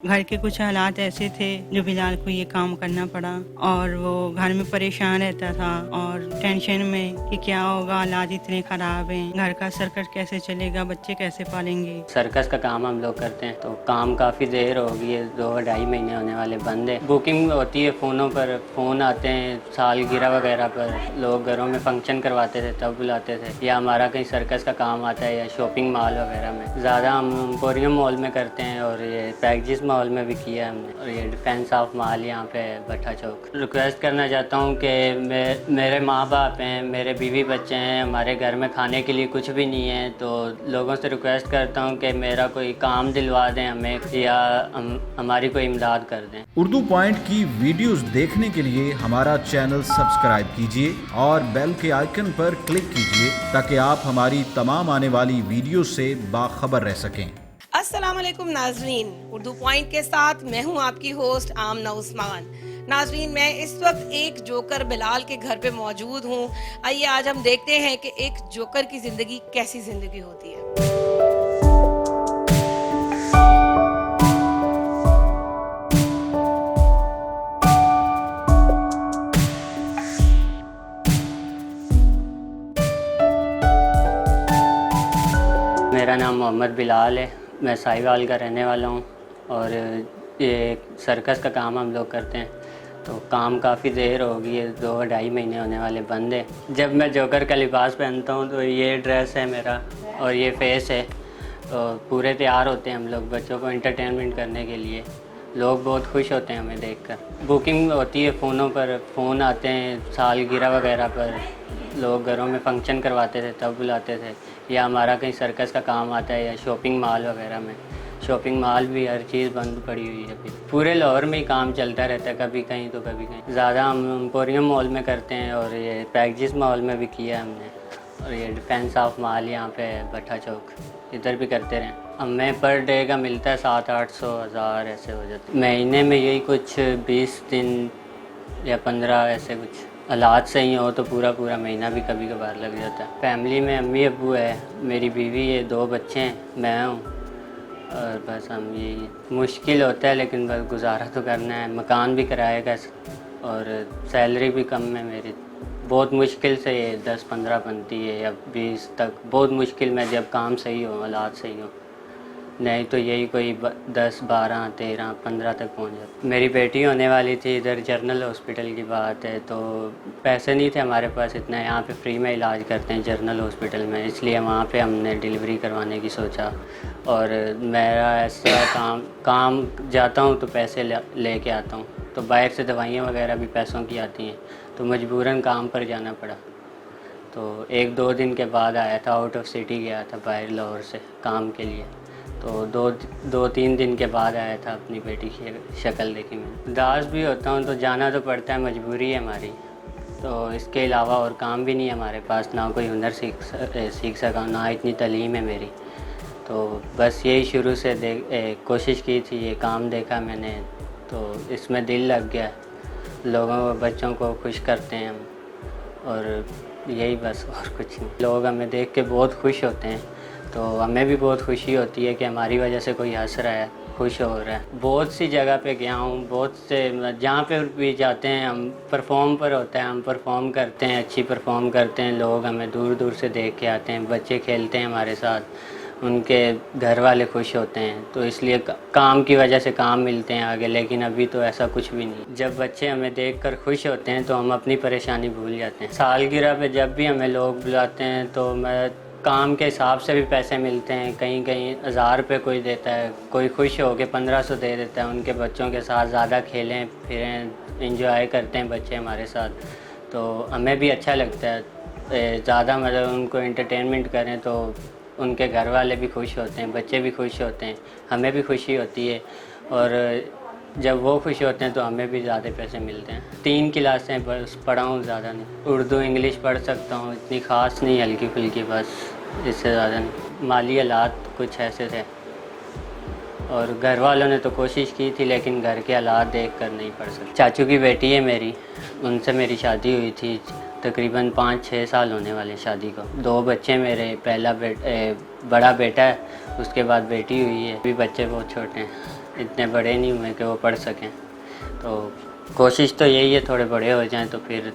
घर के कुछ हालात ऐसे थे जो बिलाल को ये काम करना पड़ा और वो घर में परेशान रहता था और टेंशन में कि क्या होगा, हालात इतने खराब हैं, घर का सर्कस कैसे चलेगा, बच्चे कैसे पालेंगे। सर्कस का काम हम लोग करते हैं तो काम काफ़ी देर हो गई है, 2-2.5 महीने होने वाले बंद है। बुकिंग होती है फ़ोनों पर, फ़ोन आते हैं सालगिरह वगैरह पर, लोग घरों में फंक्शन करवाते थे तब बुलाते थे, या हमारा कहीं सर्कस का काम आता है या शॉपिंग मॉल वगैरह में। ज़्यादा हम एम्पोरियम मॉल में करते हैं और ये पैकेजिस मॉल में भी किया है हमने, और ये डिफेंस ऑफ मॉल यहाँ पे भट्टा चौक। रिक्वेस्ट करना चाहता हूँ कि मेरे माँ बाप हैं, मेरे बीवी बच्चे हैं, हमारे घर में खाने के लिए कुछ भी नहीं है, तो लोगों से रिक्वेस्ट करता हूँ कि मेरा कोई काम दिलवा दें हमें, या हमारी कोई इमदाद कर दें। उर्दू पॉइंट की वीडियोस देखने के लिए हमारा चैनल सब्सक्राइब कीजिए और बेल के आइकन पर क्लिक कीजिए ताकि आप हमारी तमाम आने वाली वीडियो से बाखबर रह सकें। अस्सलाम वालेकुम नाजरीन, उर्दू पॉइंट के साथ मैं हूं आपकी होस्ट आमना उस्मान। नाजरीन, मैं इस वक्त एक जोकर बिलाल के घर पे मौजूद हूं। आइए आज हम देखते हैं कि एक जोकर की ज़िंदगी कैसी ज़िंदगी होती है। मेरा नाम मोहम्मद बिलाल है, मैं साहिवाल का रहने वाला हूँ और ये सर्कस का काम हम लोग करते हैं। तो काम काफ़ी देर हो गई है, 2-2.5 महीने होने वाले बंद है। जब मैं जोकर का लिबास पहनता हूँ तो ये ड्रेस है मेरा और ये फेस है, तो पूरे तैयार होते हैं हम लोग बच्चों को एंटरटेनमेंट करने के लिए। लोग बहुत खुश होते हैं हमें देखकर। बुकिंग होती है फ़ोनों पर, फ़ोन आते हैं सालगिरह वगैरह पर, लोग घरों में फंक्शन करवाते थे तब बुलाते थे, या हमारा कहीं सर्कस का काम आता है या शॉपिंग मॉल वगैरह में। शॉपिंग मॉल भी हर चीज़ बंद पड़ी हुई है अभी। पूरे लाहौर में ही काम चलता रहता है, कभी कहीं तो कभी कहीं। ज़्यादा हम एम्पोरियम मॉल में करते हैं और ये पैकेजिस मॉल में भी किया है हमने, और ये डिफेंस ऑफ मॉल यहाँ पे भट्टा चौक, इधर भी करते रहें। हमें पर डे का मिलता है 700-800 हज़ार ऐसे हो जाते। महीने में यही कुछ 20 दिन या 15 ऐसे कुछ। हालात सही हो तो पूरा महीना भी कभी कभार लग जाता है। फैमिली में अम्मी अब्बू है, मेरी बीवी है, 2 बच्चे हैं, मैं हूँ, और बस हम यही। मुश्किल होता है लेकिन बस गुजारा तो करना है। मकान भी किराए का और सैलरी भी कम है मेरी। बहुत मुश्किल से ये 10-15 बनती है या 20 तक, बहुत मुश्किल में, जब काम सही हो, हालात सही हो, नहीं तो यही कोई 10, 12, 13, 15 तक पहुंच जाती। मेरी बेटी होने वाली थी, इधर जनरल हॉस्पिटल की बात है, तो पैसे नहीं थे हमारे पास इतना। यहाँ पे फ्री में इलाज करते हैं जनरल हॉस्पिटल में, इसलिए वहाँ पे हमने डिलीवरी करवाने की सोचा। और मेरा ऐसा काम जाता हूँ तो पैसे लेके आता हूँ, तो बाहर से दवाइयाँ वगैरह भी पैसों की आती हैं, तो मजबूरन काम पर जाना पड़ा। तो 1-2 दिन के बाद आया था, आउट ऑफ सिटी गया था बाहर लाहौर से काम के लिए, तो 2-3 दिन के बाद आया था। अपनी बेटी की शक्ल देखी मैं। उदास भी होता हूँ तो जाना तो पड़ता है, मजबूरी है हमारी। तो इसके अलावा और काम भी नहीं है हमारे पास, ना कोई हुनर सीख सका, ना इतनी तालीम है मेरी। तो बस यही शुरू से कोशिश की थी, ये काम देखा मैंने तो इसमें दिल लग गया। लोगों को, बच्चों को खुश करते हैं हम, और यही बस, और कुछ नहीं। लोग हमें देख के बहुत खुश होते हैं, तो हमें भी बहुत खुशी होती है कि हमारी वजह से कोई हंस रहा है, खुश हो रहा है। बहुत सी जगह पे गया हूँ, बहुत से जहाँ पे भी जाते हैं हम, परफॉर्म पर होता है, हम परफॉर्म करते हैं, अच्छी परफॉर्म करते हैं, लोग हमें दूर दूर से देख के आते हैं, बच्चे खेलते हैं हमारे साथ, उनके घर वाले खुश होते हैं, तो इसलिए काम की वजह से काम मिलते हैं आगे। लेकिन अभी तो ऐसा कुछ भी नहीं। जब बच्चे हमें देखकर खुश होते हैं तो हम अपनी परेशानी भूल जाते हैं। सालगिरह पे जब भी हमें लोग बुलाते हैं तो मैं काम के हिसाब से भी पैसे मिलते हैं, कहीं 1000 रुपये कोई देता है, कोई खुश हो के 1500 दे देता है। उनके बच्चों के साथ ज़्यादा खेलें फिरें, इंजॉय करते हैं बच्चे हमारे साथ, तो हमें भी अच्छा लगता है। ज़्यादा मतलब उनको एंटरटेनमेंट करें तो उनके घर वाले भी खुश होते हैं, बच्चे भी खुश होते हैं, हमें भी खुशी होती है, और जब वो खुश होते हैं तो हमें भी ज़्यादा पैसे मिलते हैं। 3 क्लासें बस पढ़ा हूँ, ज़्यादा नहीं। उर्दू इंग्लिश पढ़ सकता हूँ, इतनी ख़ास नहीं, हल्की फुल्की बस, इससे ज़्यादा नहीं। माली हालात कुछ ऐसे थे, और घर वालों ने तो कोशिश की थी लेकिन घर के हालात देख कर नहीं पढ़ सकते। चाचू की बेटी है मेरी, उनसे मेरी शादी हुई थी, तकरीबन 5-6 साल होने वाले शादी को। 2 बच्चे मेरे, पहला बड़ा बेटा है, उसके बाद बेटी हुई है, अभी बच्चे बहुत छोटे हैं। इतने बड़े नहीं हुए कि वो पढ़ सकें। तो कोशिश तो यही है थोड़े बड़े हो जाएं तो फिर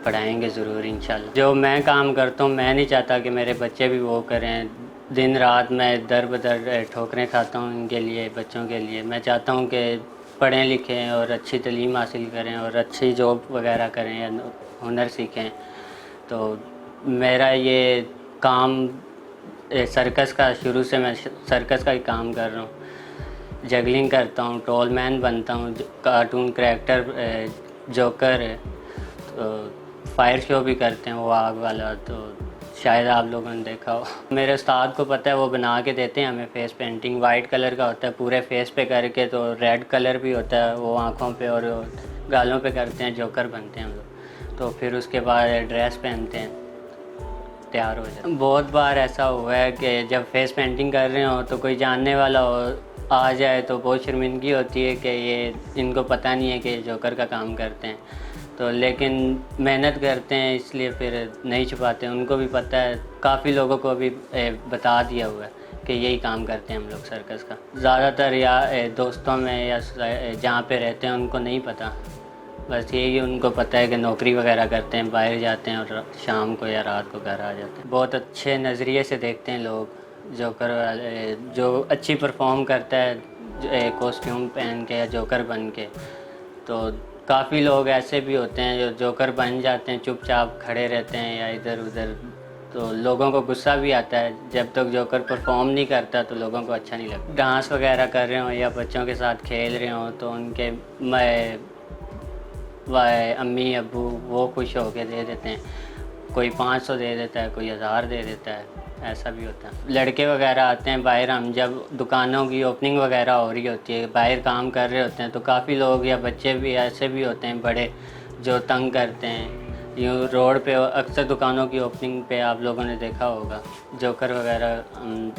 पढ़ाएंगे ज़रूर इंशाल्लाह। जो मैं काम करता हूँ मैं नहीं चाहता कि मेरे बच्चे भी वो करें। दिन रात मैं दर बदर ठोकरें खाता हूँ इनके लिए, बच्चों के लिए। मैं चाहता हूँ कि पढ़ें लिखें और अच्छी तालीम हासिल करें और अच्छी जॉब वगैरह करें या हुनर सीखें। तो मेरा ये काम सर्कस का, शुरू से मैं सर्कस का ही काम कर रहा हूँ। जगलिंग करता हूँ, टॉल मैन बनता हूँ, कार्टून करैक्टर जोकर है, तो फायर शो भी करते हैं वो आग वाला, तो शायद आप लोगों ने देखा हो। मेरे उस्ताद को पता है, वो बना के देते हैं हमें फेस पेंटिंग। वाइट कलर का होता है पूरे फेस पे करके, तो रेड कलर भी होता है वो आँखों पे और गालों पे करते हैं, जोकर बनते हैं हम लोग। तो फिर उसके बाद ड्रेस पहनते हैं, तैयार हो जाए। बहुत बार ऐसा हुआ है कि जब फेस पेंटिंग कर रहे हो तो कोई जानने वाला हो आ जाए तो बहुत शर्मिंदगी होती है कि ये इनको पता नहीं है कि जोकर का काम करते हैं। तो लेकिन मेहनत करते हैं इसलिए फिर नहीं छुपाते। उनको भी पता है, काफ़ी लोगों को भी बता दिया हुआ है कि यही काम करते हैं हम लोग सर्कस का। ज़्यादातर या दोस्तों में या जहाँ पे रहते हैं उनको नहीं पता, बस यही उनको पता है कि नौकरी वगैरह करते हैं, बाहर जाते हैं और शाम को या रात को घर आ जाते हैं। बहुत अच्छे नज़रिए से देखते हैं लोग जोकर वाले, जो अच्छी परफॉर्म करता है कॉस्ट्यूम पहन के या जोकर बन के। तो काफ़ी लोग ऐसे भी होते हैं जो जोकर बन जाते हैं, चुपचाप खड़े रहते हैं या इधर उधर। तो लोगों को गुस्सा भी आता है, जब तक जोकर परफॉर्म नहीं करता तो लोगों को अच्छा नहीं लगता। डांस वगैरह कर रहे हो या बच्चों के साथ खेल रहे हो तो उनके अम्मी अब्बू वो खुश होके दे देते हैं। कोई 500 दे देता है, कोई 1000 दे देता है, ऐसा भी होता है। लड़के वगैरह आते हैं बाहर, हम जब दुकानों की ओपनिंग वगैरह हो रही होती है, बाहर काम कर रहे होते हैं, तो काफ़ी लोग या बच्चे भी ऐसे भी होते हैं बड़े जो तंग करते हैं। यूँ रोड पे अक्सर दुकानों की ओपनिंग पे आप लोगों ने देखा होगा, जोकर वगैरह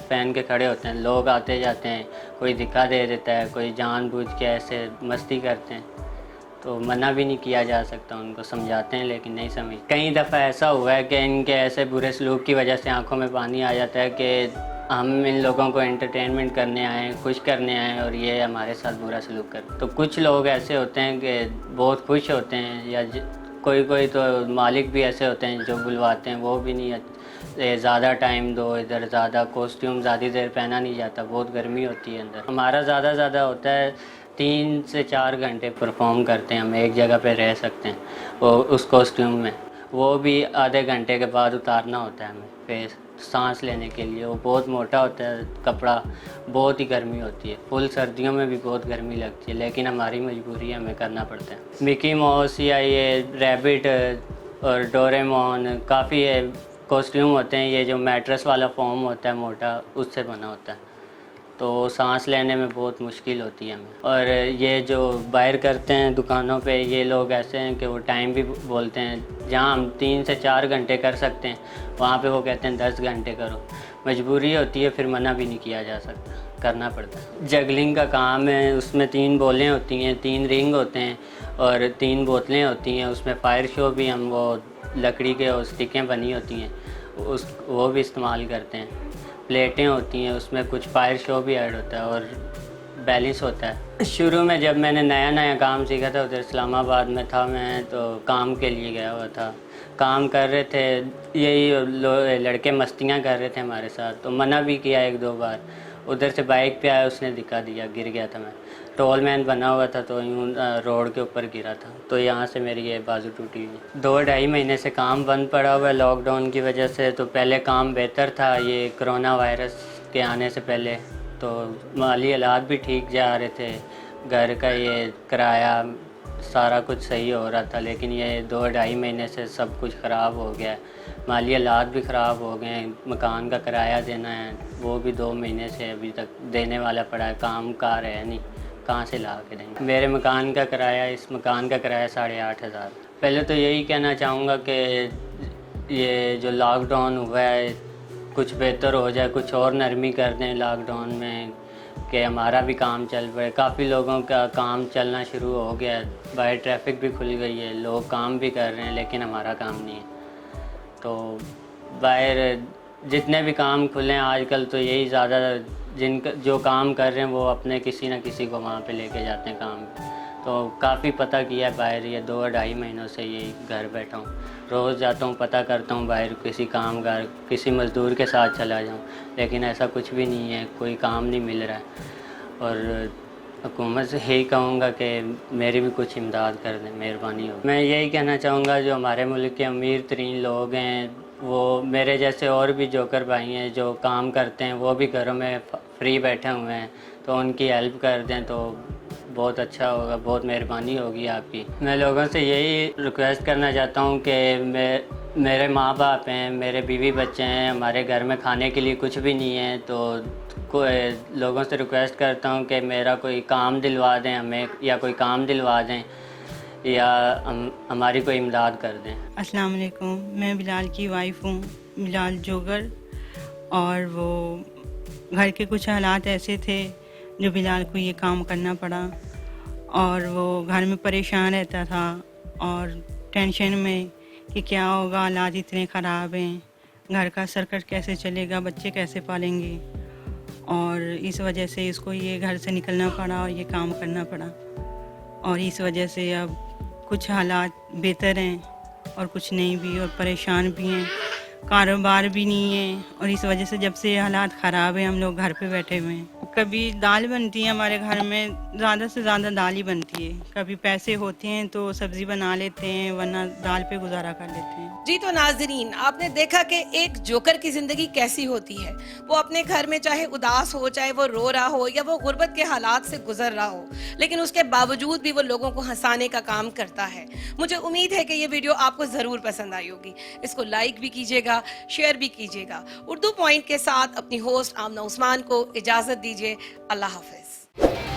पहन के खड़े होते हैं। लोग आते जाते हैं, कोई धक्का दे देता है, कोई जानबूझ के ऐसे मस्ती करते हैं। तो मना भी नहीं किया जा सकता, उनको समझाते हैं लेकिन नहीं समझ। कई दफ़ा ऐसा हुआ है कि इनके ऐसे बुरे सलूक की वजह से आंखों में पानी आ जाता है कि हम इन लोगों को एंटरटेनमेंट करने आए, खुश करने आए और ये हमारे साथ बुरा सलूक कर। तो कुछ लोग ऐसे होते हैं कि बहुत खुश होते हैं, या कोई तो मालिक भी ऐसे होते हैं जो बुलवाते हैं, वो भी नहीं ज़्यादा टाइम दो इधर, ज़्यादा कॉस्ट्यूम ज़्यादा देर पहना नहीं जाता, बहुत गर्मी होती है अंदर। हमारा ज़्यादा होता है 3 से 4 घंटे परफॉर्म करते हैं हम, एक जगह पे रह सकते हैं वो उस कॉस्ट्यूम में। वो भी आधे घंटे के बाद उतारना होता है हमें फेस, सांस लेने के लिए। वो बहुत मोटा होता है कपड़ा, बहुत ही गर्मी होती है। फुल सर्दियों में भी बहुत गर्मी लगती है, लेकिन हमारी मजबूरी है, हमें करना पड़ता है। मिकी माउस या ये रैबिट और डोरेमोन, काफ़ी कॉस्ट्यूम होते हैं। ये जो मैट्रेस वाला फॉर्म होता है मोटा, उससे बना होता है, तो सांस लेने में बहुत मुश्किल होती है हमें। और ये जो बाहर करते हैं दुकानों पे, ये लोग ऐसे हैं कि वो टाइम भी बोलते हैं। जहाँ हम 3 से 4 घंटे कर सकते हैं, वहाँ पे वो कहते हैं 10 घंटे करो। मजबूरी होती है, फिर मना भी नहीं किया जा सकता, करना पड़ता है। जगलिंग का काम है, उसमें 3 बॉलें होती हैं, 3 रिंग होते हैं और 3 बोतलें होती हैं। उसमें फायर शो भी, हम वो लकड़ी के स्टिकें बनी होती हैं वो भी इस्तेमाल करते हैं। प्लेटें होती हैं, उसमें कुछ फायर शो भी ऐड होता है और बैलेंस होता है। शुरू में जब मैंने नया काम सीखा था, उधर इस्लामाबाद में था मैं, तो काम के लिए गया हुआ था। काम कर रहे थे, यही लड़के मस्तियाँ कर रहे थे हमारे साथ, तो मना भी किया 1-2 बार। उधर से बाइक पे आया, उसने दिखा दिया, गिर गया था मैं। टोल मैन बना हुआ था तो यूँ रोड के ऊपर गिरा था, तो यहाँ से मेरी ये बाजू टूटी हुई। 2-2.5 महीने से काम बंद पड़ा हुआ है लॉकडाउन की वजह से। तो पहले काम बेहतर था, ये कोरोना वायरस के आने से पहले तो माली हालात भी ठीक जा रहे थे, घर का ये किराया सारा कुछ सही हो रहा था। लेकिन ये 2-2.5 महीने से सब कुछ ख़राब हो गया, माली हालात भी ख़राब हो गए हैं। मकान का किराया देना है, वो भी 2 महीने से अभी तक देने वाला पड़ा है। काम कार है नहीं, कहाँ से ला के देंगे। मेरे मकान का किराया, इस मकान का किराया 8,500। पहले तो यही कहना चाहूँगा कि ये जो लॉकडाउन हुआ है कुछ बेहतर हो जाए, कुछ और नरमी कर दें लॉकडाउन में, कि हमारा भी काम चल पड़े। काफ़ी लोगों का काम चलना शुरू हो गया है, बाहर ट्रैफिक भी खुल गई है, लोग काम भी कर रहे हैं, लेकिन हमारा काम नहीं है। तो बाहर जितने भी काम खुले हैं आजकल तो यही ज़्यादा जिनका जो काम कर रहे हैं वो अपने किसी न किसी को वहाँ पे लेके जाते हैं काम पे। तो काफ़ी पता किया है बाहर, ये 2-2.5 महीनों से यही घर बैठा हूँ। रोज़ जाता हूँ, पता करता हूँ बाहर किसी कामगार किसी मज़दूर के साथ चला जाऊँ, लेकिन ऐसा कुछ भी नहीं है, कोई काम नहीं मिल रहा है। और हुकूमत से यही कहूँगा कि मेरी भी कुछ इमदाद कर दें, मेहरबानी हो। मैं यही कहना चाहूँगा जो हमारे मुल्क के अमीर तरीन लोग हैं वो मेरे जैसे और भी जोकर भाई हैं जो काम करते हैं, वो भी घरों में फ्री बैठे हुए हैं, तो उनकी हेल्प कर दें तो बहुत अच्छा होगा, बहुत मेहरबानी होगी आपकी। मैं लोगों से यही रिक्वेस्ट करना चाहता हूँ कि मेरे माँ बाप हैं, मेरे बीवी बच्चे हैं, हमारे घर में खाने के लिए कुछ भी नहीं है, तो कोई लोगों से रिक्वेस्ट करता हूँ कि मेरा कोई काम दिलवा दें हमें, या कोई काम दिलवा दें, या हमारी कोई इमदाद कर दें। अस्सलाम वालेकुम, मैं बिलाल की वाइफ हूँ, बिलाल जोगर। और वो घर के कुछ हालात ऐसे थे जो बिलाल को ये काम करना पड़ा, और वो घर में परेशान रहता था और टेंशन में कि क्या होगा, हालात इतने ख़राब हैं, घर का सर्कट कैसे चलेगा, बच्चे कैसे पालेंगे। और इस वजह से इसको ये घर से निकलना पड़ा और ये काम करना पड़ा। और इस वजह से अब कुछ हालात बेहतर हैं और कुछ नहीं भी, और परेशान भी हैं, कारोबार भी नहीं है। और इस वजह से जब से ये हालात ख़राब हैं हम लोग घर पे बैठे हुए हैं। कभी दाल बनती है हमारे घर में, ज़्यादा से ज़्यादा दाल ही बनती है। कभी पैसे होते हैं तो सब्ज़ी बना लेते हैं, वरना दाल पे गुजारा कर लेते हैं। जी तो नाजरीन, आपने देखा कि एक जोकर की जिंदगी कैसी होती है। वो अपने घर में चाहे उदास हो, चाहे वो रो रहा हो, या वो गुर्बत के हालात से गुजर रहा हो, लेकिन उसके बावजूद भी वो लोगों को हंसाने का काम करता है। मुझे उम्मीद है कि ये वीडियो आपको ज़रूर पसंद आई होगी। इसको लाइक भी कीजिएगा, शेयर भी कीजिएगा। उर्दू पॉइंट के साथ अपनी होस्ट आमना उस्मान को इजाज़त दीजिए। अल्लाह हाफिज़।